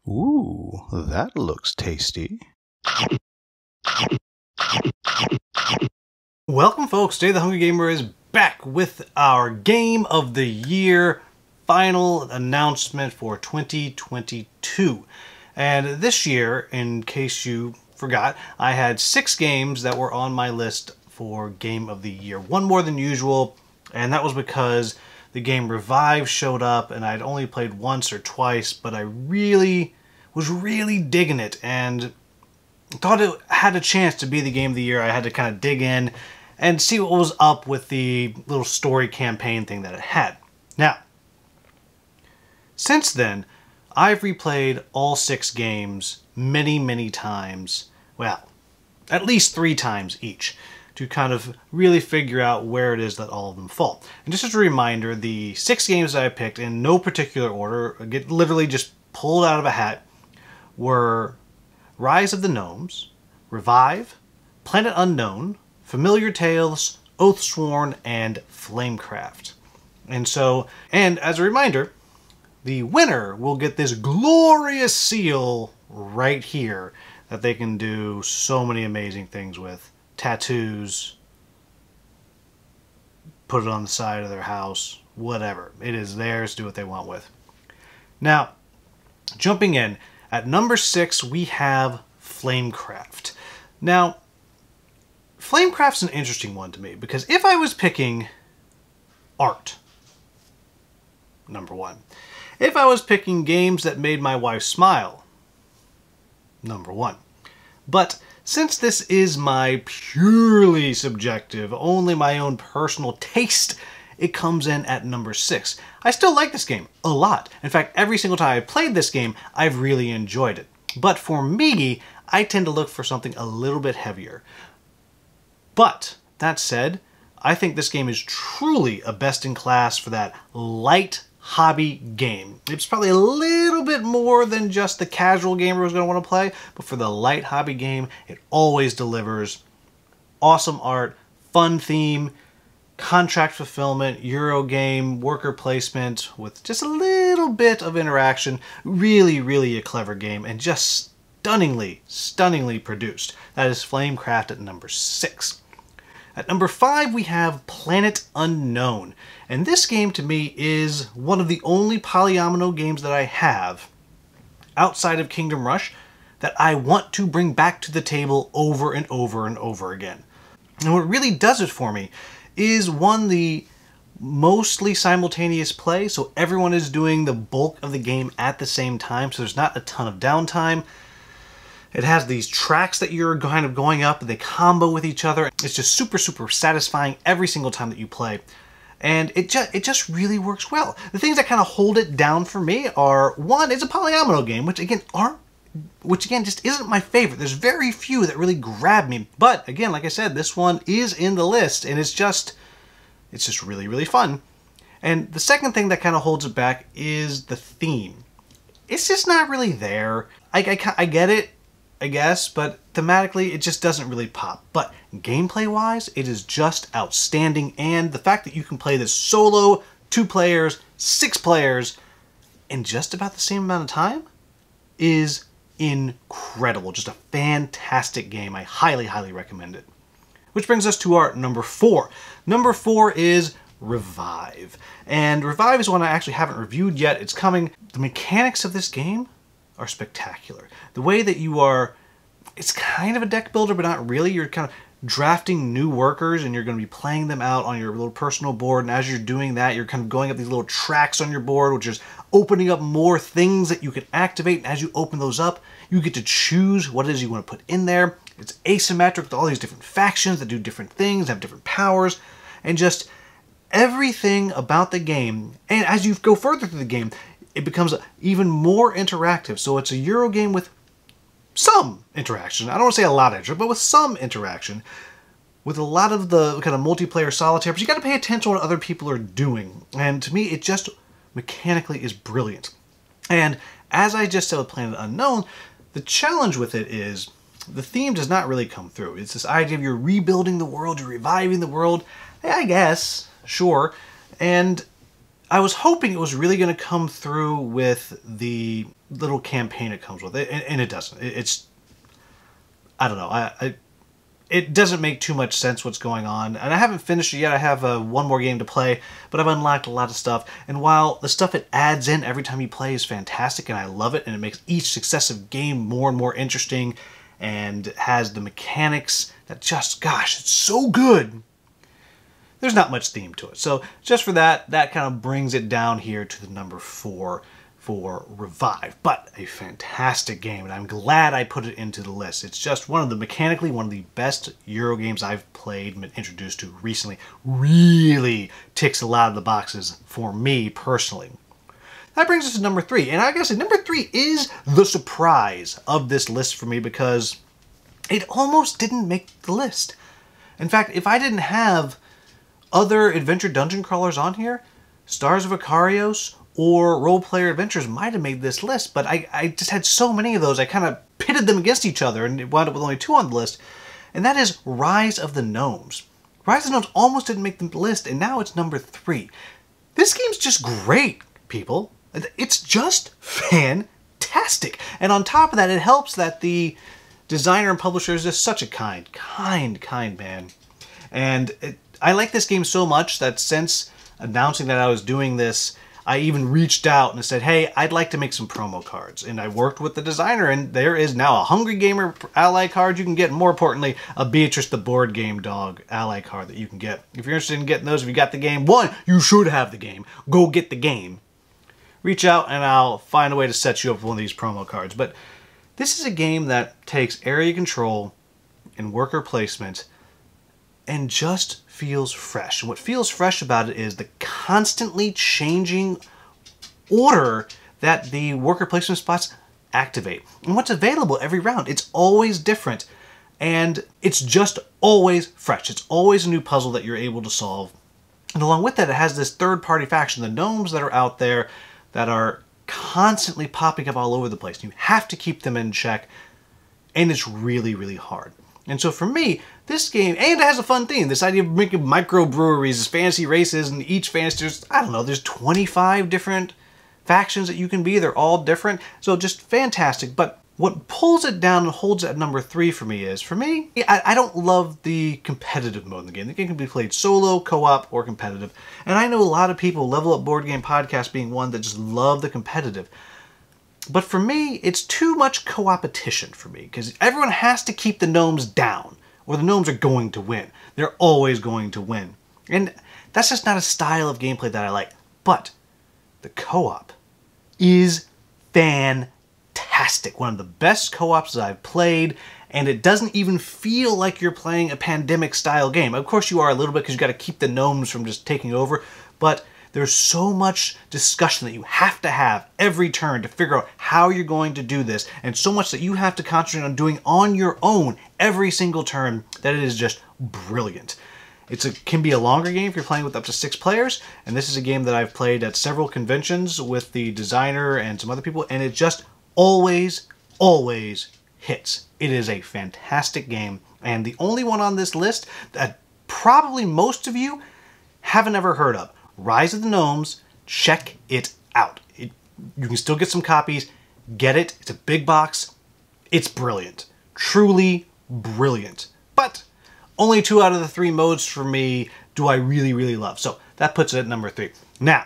Ooh, that looks tasty. Welcome folks, today the Hungry Gamer is back with our Game of the Year final announcement for 2022. And this year, in case you forgot, I had 6 games that were on my list for Game of the Year. One more than usual, and that was because the game Revive showed up and I'd only played once or twice, but I was really digging it and thought it had a chance to be the Game of the Year. I had to kind of dig in and see what was up with the little story campaign thing that it had. Now, since then, I've replayed all 6 games many times. Well, at least 3 times each, to kind of really figure out where it is that all of them fall. And just as a reminder, the 6 games that I picked in no particular order, literally just pulled out of a hat, were Rise of the Gnomes, Revive, Planet Unknown, Familiar Tales, Oathsworn, and Flamecraft. And as a reminder, the winner will get this glorious seal right here that they can do so many amazing things with. Tattoos, put it on the side of their house, whatever. It is theirs to do what they want with. Now, jumping in, at number 6 we have Flamecraft. Now, Flamecraft's an interesting one to me, because if I was picking art, number 1. If I was picking games that made my wife smile, number 1. But since this is my purely subjective, only my own personal taste, it comes in at number 6. I still like this game a lot. In fact, every single time I played this game, I've really enjoyed it. But for me, I tend to look for something a little bit heavier. But that said, I think this game is truly a best-in-class for that light hobby game. It's probably a little bit more than just the casual gamer who's going to want to play, but for the light hobby game, it always delivers. Awesome art, fun theme, contract fulfillment, Euro game, worker placement with just a little bit of interaction. Really a clever game, and just stunningly produced. That is Flamecraft at number 6. At number 5 we have Planet Unknown. And this game to me is one of the only polyomino games that I have outside of Kingdom Rush that I want to bring back to the table over and over again. And what really does it for me is, one, the mostly simultaneous play, so everyone is doing the bulk of the game at the same time, so there's not a ton of downtime. It has these tracks that you're kind of going up and they combo with each other. It's just super satisfying every single time that you play. And it just really works well. The things that kind of hold it down for me are, 1, it's a polyomino game, which again just isn't my favorite. There's very few that really grab me. But again, like I said, this one is in the list, and it's just really fun. And the second thing that kind of holds it back is the theme. It's just not really there. I get it, I guess, but thematically it just doesn't really pop. But gameplay-wise, it is just outstanding, and the fact that you can play this solo, 2 players, 6 players, in just about the same amount of time is incredible. Just a fantastic game. I highly recommend it. Which brings us to our number 4. Number 4 is Revive. And Revive is one I actually haven't reviewed yet. It's coming. The mechanics of this game are spectacular. The way that it's kind of a deck builder, but not really. You're kind of drafting new workers and you're going to be playing them out on your little personal board, and as you're doing that, you're kind of going up these little tracks on your board, which is opening up more things that you can activate, and as you open those up, you get to choose what it is you want to put in there. It's asymmetric with all these different factions that do different things, have different powers, and just everything about the game. And as you go further through the game, it becomes even more interactive. So it's a Euro game with some interaction. I don't want to say a lot of interaction, but with some interaction. With a lot of the kind of multiplayer solitaire, but you got to pay attention to what other people are doing. And to me, it just mechanically is brilliant. And as I just said with Planet Unknown, the challenge with it is the theme does not really come through. It's this idea of you're rebuilding the world, you're reviving the world. I guess, sure. And I was hoping it was really going to come through with the little campaign it comes with, and it doesn't. It's, I don't know, it doesn't make too much sense what's going on, and I haven't finished it yet. I have one more game to play, but I've unlocked a lot of stuff, and while the stuff it adds in every time you play is fantastic, and I love it, and it makes each successive game more and more interesting, and has the mechanics that just, gosh, it's so good, there's not much theme to it. So just for that kind of brings it down here to the number 4 for Revive. But a fantastic game, and I'm glad I put it into the list. It's just mechanically one of the best Euro games I've played and been introduced to recently. Really ticks a lot of the boxes for me personally. That brings us to number 3, and I gotta say, number 3 is the surprise of this list for me because it almost didn't make the list. In fact, if I didn't have other adventure dungeon crawlers on here, Stars of Icarios or Role Player Adventures might have made this list, but I just had so many of those, I kind of pitted them against each other, and it wound up with only 2 on the list, and that is Rise of the Gnomes. Rise of the Gnomes almost didn't make the list, and now it's number 3. This game's just great, people. It's just fantastic. And on top of that, it helps that the designer and publisher is just such a kind man. And I like this game so much that since announcing that I was doing this, I even reached out and said, hey, I'd like to make some promo cards. And I worked with the designer, and there is now a Hungry Gamer ally card you can get, and more importantly, a Beatrice the Board Game Dog ally card that you can get. If you're interested in getting those, if you got the game, 1, you should have the game. Go get the game. Reach out and I'll find a way to set you up with one of these promo cards. But this is a game that takes area control and worker placement and just feels fresh. And what feels fresh about it is the constantly changing order that the worker placement spots activate. And what's available every round, it's always different. And it's just always fresh. It's always a new puzzle that you're able to solve. And along with that, it has this third-party faction, the gnomes that are out there that are constantly popping up all over the place. You have to keep them in check, and it's really, really hard. And so for me, this game, and it has a fun theme, this idea of making microbreweries, fantasy races, and each fantasy, there's 25 different factions that you can be. They're all different. So just fantastic. But what pulls it down and holds it at number 3 for me is, I don't love the competitive mode in the game. The game can be played solo, co-op, or competitive. And I know a lot of people, Level Up Board Game Podcast being one, that just love the competitive. But for me, it's too much co-opetition for me, because everyone has to keep the gnomes down, or the gnomes are going to win. They're always going to win. And that's just not a style of gameplay that I like. But the co-op is fantastic. One of the best co-ops that I've played, and it doesn't even feel like you're playing a Pandemic-style game. Of course you are a little bit, because you've got to keep the gnomes from just taking over, but there's so much discussion that you have to have every turn to figure out how you're going to do this, and so much that you have to concentrate on doing on your own every single turn that it is just brilliant. It can be a longer game if you're playing with up to 6 players, and this is a game that I've played at several conventions with the designer and some other people, and it just always hits. It is a fantastic game, and the only one on this list that probably most of you haven't ever heard of. Rise of the Gnomes, check it out. You can still get some copies. Get it. It's a big box. It's brilliant. Truly brilliant. But only 2 out of the 3 modes for me do I really, really love. So that puts it at number 3. Now,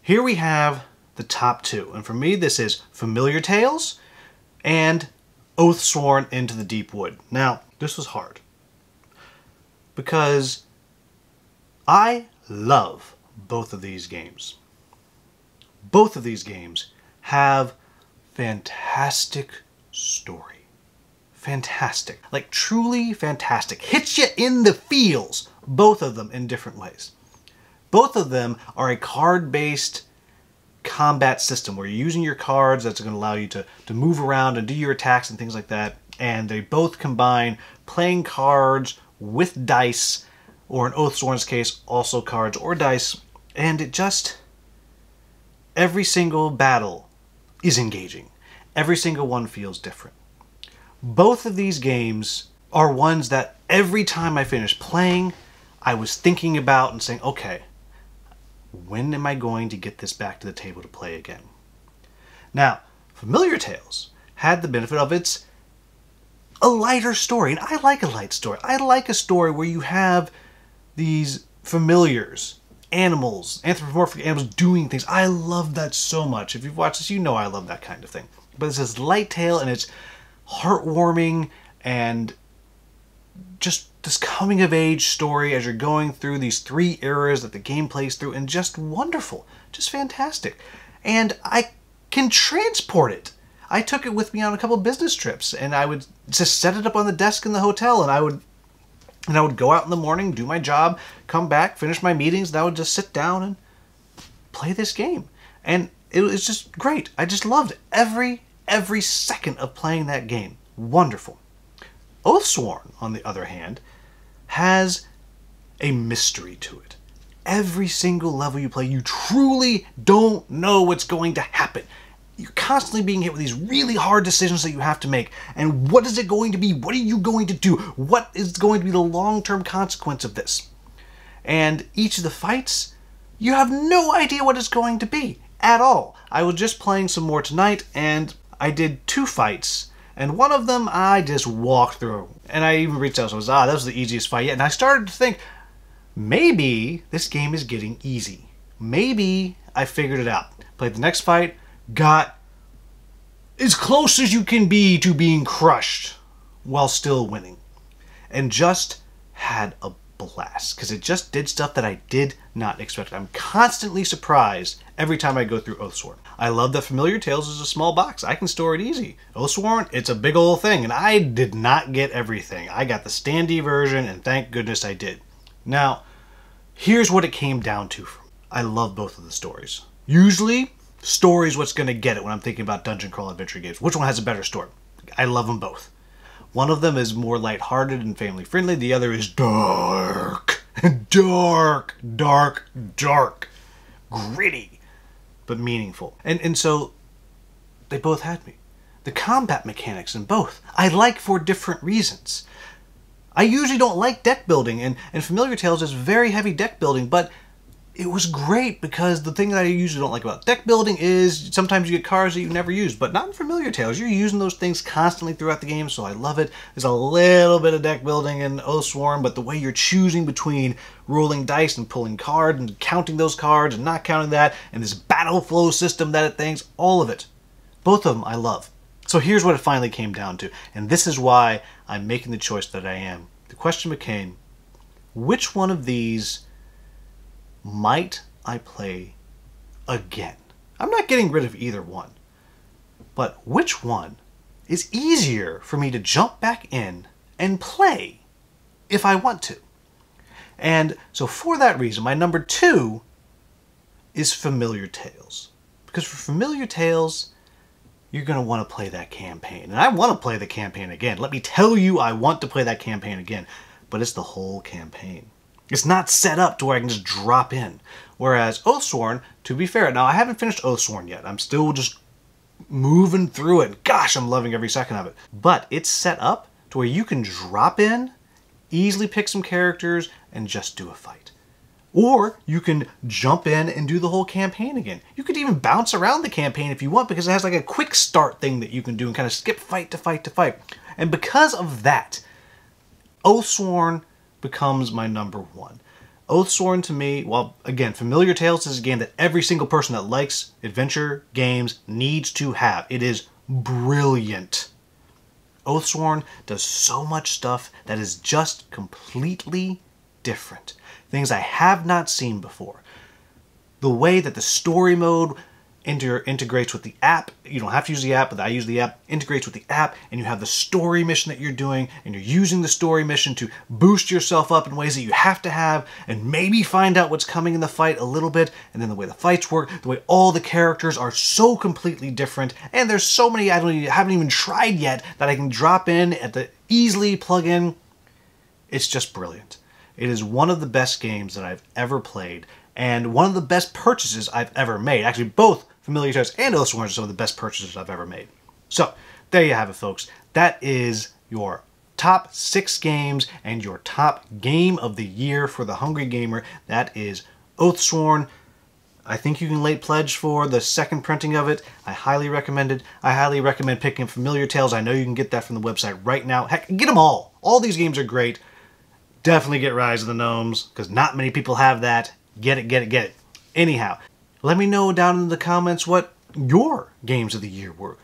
here we have the top 2. And for me, this is Familiar Tales and Oathsworn Into the Deep Wood. Now, this was hard, because I love both of these games. Both of these games have fantastic story. Fantastic. Like, truly fantastic. Hits you in the feels. Both of them in different ways. Both of them are a card-based combat system where you're using your cards that's going to allow you to move around and do your attacks and things like that. And they both combine playing cards with dice, or in Oathsworn's case, also cards or dice. And it just, every single battle is engaging. Every single one feels different. Both of these games are ones that every time I finish playing, I was thinking about and saying, okay, when am I going to get this back to the table to play again? Now, Familiar Tales had the benefit of it's a lighter story, and I like a light story. I like a story where you have these familiars, animals, anthropomorphic animals doing things. I love that so much. If you've watched this, you know I love that kind of thing. But it's this light tale, and it's heartwarming, and just this coming-of-age story as you're going through these 3 eras that the game plays through, and just wonderful. Just fantastic. And I can transport it. I took it with me on a couple business trips, and I would just set it up on the desk in the hotel, and I would go out in the morning, do my job, come back, finish my meetings, and I would just sit down and play this game. And it was just great. I just loved every second of playing that game. Wonderful. Oathsworn, on the other hand, has a mystery to it. Every single level you play, you truly don't know what's going to happen. You're constantly being hit with these really hard decisions that you have to make. And what is it going to be? What are you going to do? What is going to be the long-term consequence of this? And each of the fights, you have no idea what it's going to be at all. I was just playing some more tonight, and I did 2 fights. And one of them I just walked through. And I even reached out and was, that was the easiest fight yet. And I started to think, maybe this game is getting easy. Maybe I figured it out. Played the next fight, got as close as you can be to being crushed while still winning. And just had a blast, because it just did stuff that I did not expect. I'm constantly surprised every time I go through Oathsworn. I love that Familiar Tales is a small box. I can store it easy. Oathsworn, it's a big old thing, and I did not get everything. I got the standee version, and thank goodness I did. Now, here's what it came down to. I love both of the stories. Usually, story's what's going to get it when I'm thinking about dungeon crawl adventure games. Which one has a better story? I love them both. One of them is more lighthearted and family friendly. The other is dark. Dark. Dark. Dark. Gritty. But meaningful. And so, they both had me. The combat mechanics in both, I like for different reasons. I usually don't like deck building, and Familiar Tales is very heavy deck building, but it was great because the thing that I usually don't like about deck building is sometimes you get cards that you never use, but not in Familiar Tales. You're using those things constantly throughout the game, so I love it. There's a little bit of deck building in Oathsworn, but the way you're choosing between rolling dice and pulling cards and counting those cards and not counting that, and this battle flow system that it thinks, all of it. Both of them I love. So here's what it finally came down to, and this is why I'm making the choice that I am. The question became, which one of these might I play again? I'm not getting rid of either one. But which one is easier for me to jump back in and play if I want to? And so for that reason, my number 2 is Familiar Tales. Because for Familiar Tales, you're going to want to play that campaign. And I want to play the campaign again. Let me tell you, I want to play that campaign again. But it's the whole campaign. It's not set up to where I can just drop in. Whereas Oathsworn, to be fair, now I haven't finished Oathsworn yet. I'm still just moving through it. Gosh, I'm loving every second of it. But it's set up to where you can drop in, easily pick some characters, and just do a fight. Or you can jump in and do the whole campaign again. You could even bounce around the campaign if you want, because it has like a quick start thing that you can do and kind of skip fight to fight to fight. And because of that, Oathsworn becomes my number 1. Oathsworn to me, well, again, Familiar Tales is a game that every single person that likes adventure games needs to have. It is brilliant. Oathsworn does so much stuff that is just completely different. Things I have not seen before. The way that the story mode integrates with the app. You don't have to use the app, but I use the app. Integrates with the app, and you have the story mission that you're doing, and you're using the story mission to boost yourself up in ways that you have to have, and maybe find out what's coming in the fight a little bit, and then the way the fights work, the way all the characters are so completely different, and there's so many I haven't even tried yet that I can drop in at the easily plug in. It's just brilliant. It is one of the best games that I've ever played, and one of the best purchases I've ever made. Actually, both Familiar Tales and Oathsworn are some of the best purchases I've ever made. So, there you have it, folks. That is your top 6 games and your top game of the year for the Hungry Gamer. That is Oathsworn, I think you can late pledge for the second printing of it. I highly recommend it. I highly recommend picking up Familiar Tales. I know you can get that from the website right now. Heck, get them all. All these games are great. Definitely get Rise of the Gnomes, because not many people have that. Get it, get it, get it. Anyhow, let me know down in the comments what your games of the year were.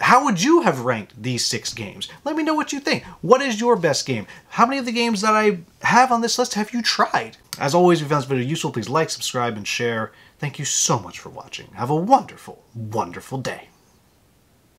How would you have ranked these 6 games? Let me know what you think. What is your best game? How many of the games that I have on this list have you tried? As always, if you found this video useful, please like, subscribe, and share. Thank you so much for watching. Have a wonderful, wonderful day.